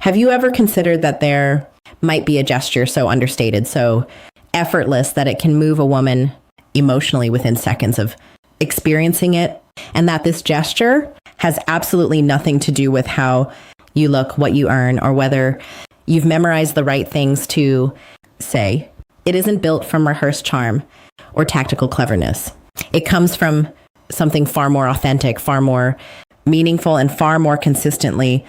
Have you ever considered that there might be a gesture so understated, so effortless that it can move a woman emotionally within seconds of experiencing it, and that this gesture has absolutely nothing to do with how you look, what you earn, or whether you've memorized the right things to say? It isn't built from rehearsed charm or tactical cleverness. It comes from something far more authentic, far more meaningful, and far more consistently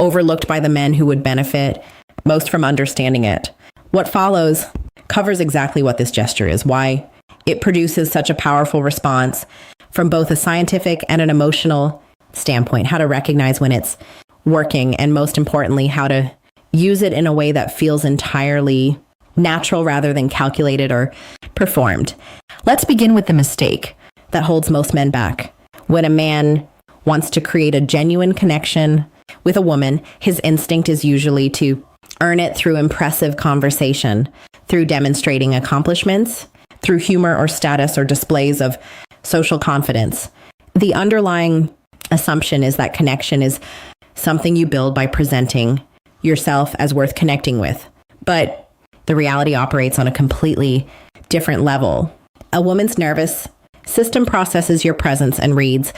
overlooked by the men who would benefit most from understanding it. What follows covers exactly what this gesture is, why it produces such a powerful response from both a scientific and an emotional standpoint, how to recognize when it's working, and most importantly, how to use it in a way that feels entirely natural rather than calculated or performed. Let's begin with the mistake that holds most men back. When a man wants to create a genuine connection with a woman, his instinct is usually to earn it through impressive conversation, through demonstrating accomplishments, through humor or status or displays of social confidence. The underlying assumption is that connection is something you build by presenting yourself as worth connecting with. But the reality operates on a completely different level. A woman's nervous system processes your presence and reads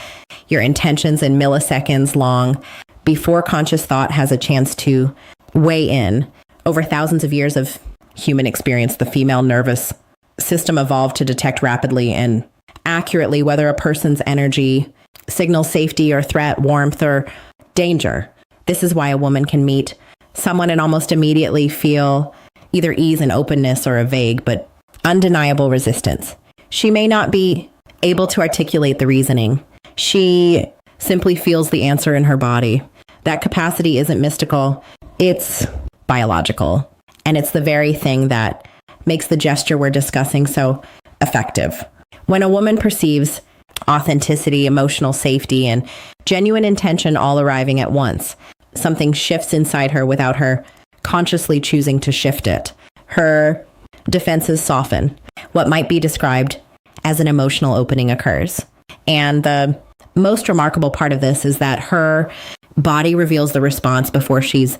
your intentions in milliseconds long before conscious thought has a chance to weigh in. Over thousands of years of human experience, the female nervous system evolved to detect rapidly and accurately whether a person's energy signals safety or threat, warmth or danger. This is why a woman can meet someone and almost immediately feel either ease and openness or a vague but undeniable resistance. She may not be able to articulate the reasoning. She simply feels the answer in her body. That capacity isn't mystical, it's biological. And it's the very thing that makes the gesture we're discussing so effective. When a woman perceives authenticity, emotional safety, and genuine intention all arriving at once, something shifts inside her without her consciously choosing to shift it. Her defenses soften. What might be described as an emotional opening occurs. And the most remarkable part of this is that her body reveals the response before she's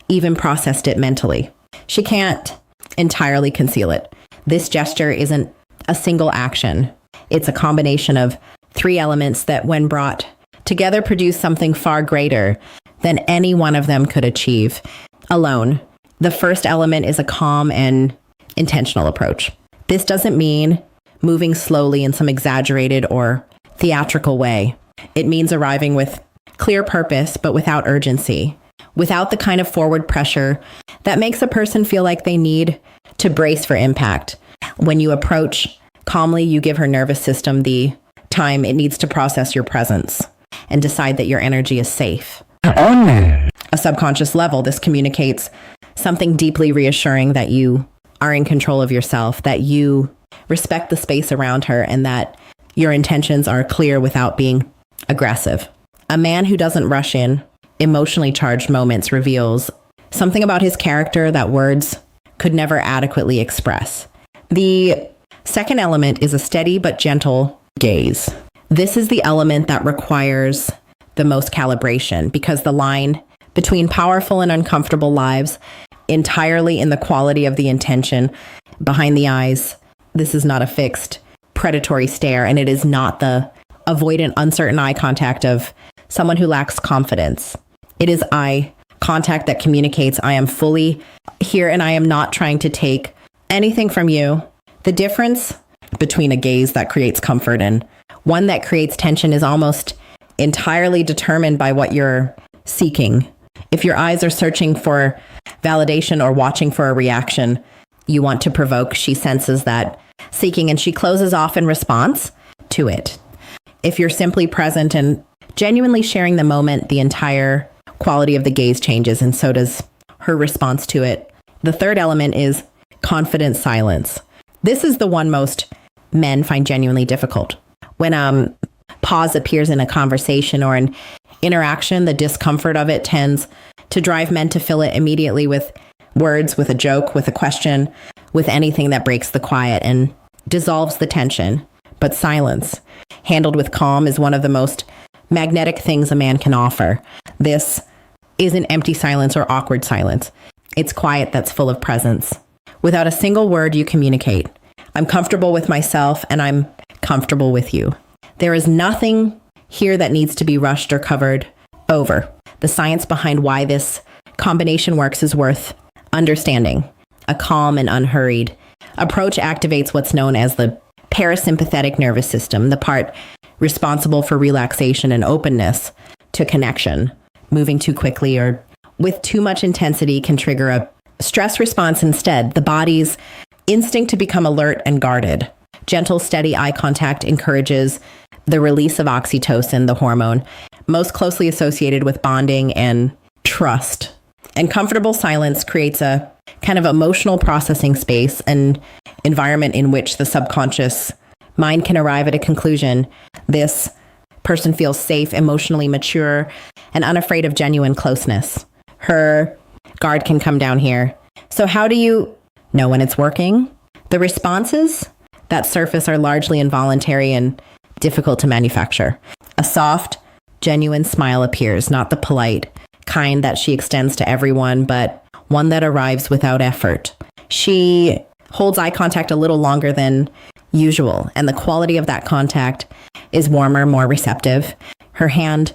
even processed it mentally. She can't entirely conceal it. This gesture isn't a single action. It's a combination of three elements that, when brought together, produce something far greater than any one of them could achieve alone. The first element is a calm and intentional approach. This doesn't mean moving slowly in some exaggerated or theatrical way. It means arriving with clear purpose, but without urgency, without the kind of forward pressure that makes a person feel like they need to brace for impact. When you approach calmly, you give her nervous system the time it needs to process your presence and decide that your energy is safe. On a subconscious level, this communicates something deeply reassuring, that you are in control of yourself, that you respect the space around her, and that your intentions are clear without being aggressive. A man who doesn't rush in emotionally charged moments reveals something about his character that words could never adequately express. The second element is a steady but gentle gaze. This is the element that requires the most calibration, because the line between powerful and uncomfortable lies entirely in the quality of the intention behind the eyes. This is not a fixed, predatory stare, and it is not the avoidant, uncertain eye contact of someone who lacks confidence. It is eye contact that communicates, I am fully here and I am not trying to take anything from you. The difference between a gaze that creates comfort and one that creates tension is almost entirely determined by what you're seeking. If your eyes are searching for validation or watching for a reaction you want to provoke, she senses that seeking and she closes off in response to it. If you're simply present and genuinely sharing the moment, the entire quality of the gaze changes, and so does her response to it. The third element is confident silence. This is the one most men find genuinely difficult. When pause appears in a conversation or an interaction, the discomfort of it tends to drive men to fill it immediately with words, with a joke, with a question, with anything that breaks the quiet and dissolves the tension. But silence, handled with calm, is one of the most magnetic things a man can offer. This isn't empty silence or awkward silence. It's quiet that's full of presence. Without a single word, you communicate. I'm comfortable with myself and I'm comfortable with you. There is nothing here that needs to be rushed or covered over. The science behind why this combination works is worth understanding. A calm and unhurried approach activates what's known as the parasympathetic nervous system, the part responsible for relaxation and openness to connection. Moving too quickly or with too much intensity can trigger a stress response instead. The body's instinct to become alert and guarded. Gentle, steady eye contact encourages the release of oxytocin, the hormone most closely associated with bonding and trust. And comfortable silence creates a kind of emotional processing space, an environment in which the subconscious mind can arrive at a conclusion. This person feels safe, emotionally mature, and unafraid of genuine closeness. Her guard can come down here. So how do you know when it's working? The responses that surface are largely involuntary and difficult to manufacture. A soft, genuine smile appears, not the polite kind that she extends to everyone, but one that arrives without effort. She holds eye contact a little longer than usual, and the quality of that contact is warmer, more receptive. Her hand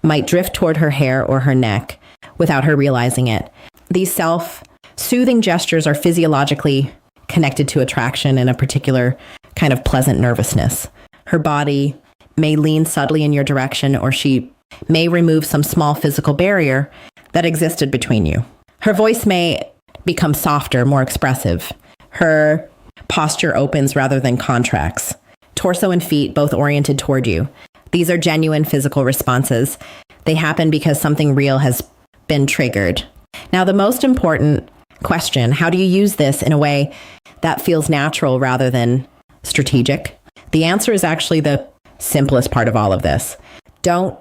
might drift toward her hair or her neck without her realizing it. These self-soothing gestures are physiologically connected to attraction and a particular kind of pleasant nervousness. Her body may lean subtly in your direction, or she may remove some small physical barrier that existed between you. Her voice may become softer, more expressive. Her posture opens rather than contracts. Torso and feet both oriented toward you. These are genuine physical responses. They happen because something real has been triggered. Now, the most important question, how do you use this in a way that feels natural rather than strategic? The answer is actually the simplest part of all of this. Don't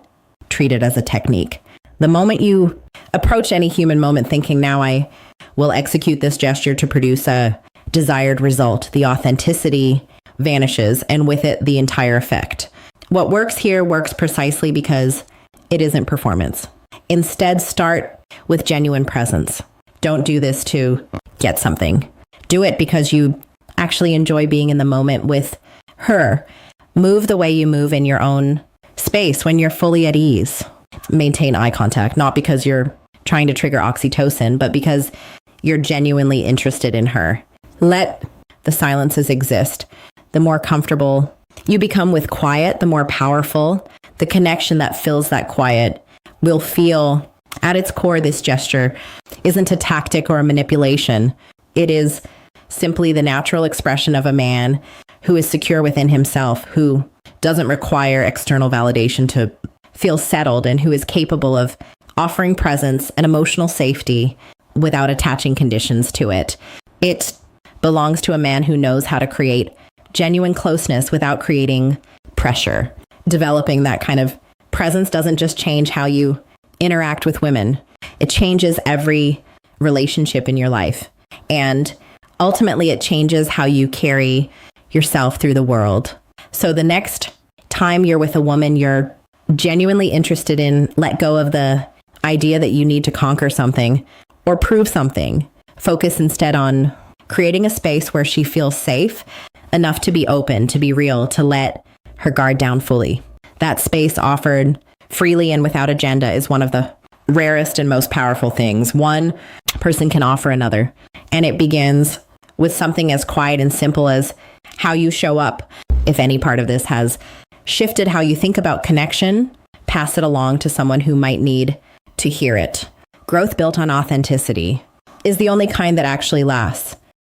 treat it as a technique. The moment you approach any human moment thinking, now I will execute this gesture to produce a desired result, the authenticity vanishes, and with it, the entire effect. What works here works precisely because it isn't performance. Instead, start with genuine presence. Don't do this to get something. Do it because you actually enjoy being in the moment with her. Move the way you move in your own space when you're fully at ease. Maintain eye contact, not because you're trying to trigger oxytocin, but because you're genuinely interested in her. Let the silences exist. The more comfortable you become with quiet, the more powerful the connection that fills that quiet will feel. At its core, this gesture isn't a tactic or a manipulation. It is simply the natural expression of a man who is secure within himself, who doesn't require external validation to feel settled, and who is capable of offering presence and emotional safety without attaching conditions to it. It belongs to a man who knows how to create genuine closeness without creating pressure. Developing that kind of presence doesn't just change how you interact with women. It changes every relationship in your life. And ultimately, it changes how you carry yourself through the world. So the next time you're with a woman you're genuinely interested in, let go of the idea that you need to conquer something or prove something. Focus instead on creating a space where she feels safe enough to be open, to be real, to let her guard down fully. That space offered freely and without agenda is one of the rarest and most powerful things one person can offer another. And it begins with something as quiet and simple as how you show up. If any part of this has shifted how you think about connection, pass it along to someone who might need to hear it. Growth built on authenticity is the only kind that actually lasts.